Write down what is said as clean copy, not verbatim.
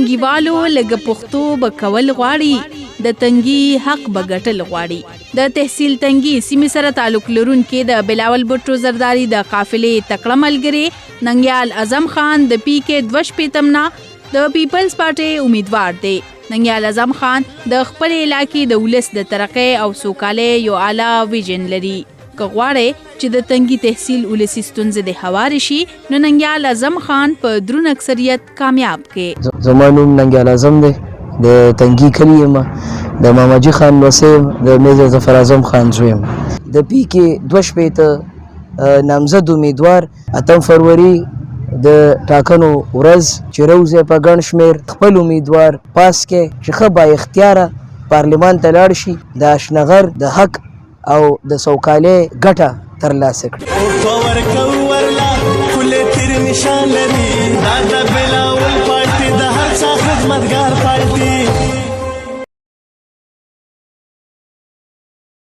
تنګیوالو لږ پښتو به کول غواړي، د تنګي حق به ګټل غواړي. د تحصیل تنګي سیمې سره تعلق لرونکي د بلاول بټو زرداری د قافلې تکړه ملګری ننګیال اعظم خان د پی کې 2 تمنا د پیپلز پارټي امیدوار دی. ننګیال اعظم خان د خپل علاقې د ولس د ترقۍ او سوکالۍ یو اعلی ویژن لري. که غواړي چې د تنګي تحصیل ولسي ستونزې د هواري شي نو ننګیال اعظم خان په درون اکثریت کامیاب کې. زما نوم ننګیال اعظم دی، د تنګي کلی یم، د ماماجي خان لوسی یم، د میجر ظفر اعظم خان زوی یم. د پی کې 2 نامزد امیدوار 8 فروری د ټاکنو ورځ چې روزه په ګڼ شمېر خپل امیدوار پاس کې چې ښه با اختیاره پارلمان ته لاړ شي د اشنغر د حق او د سوکالۍ ګټه ترلاسه کړي.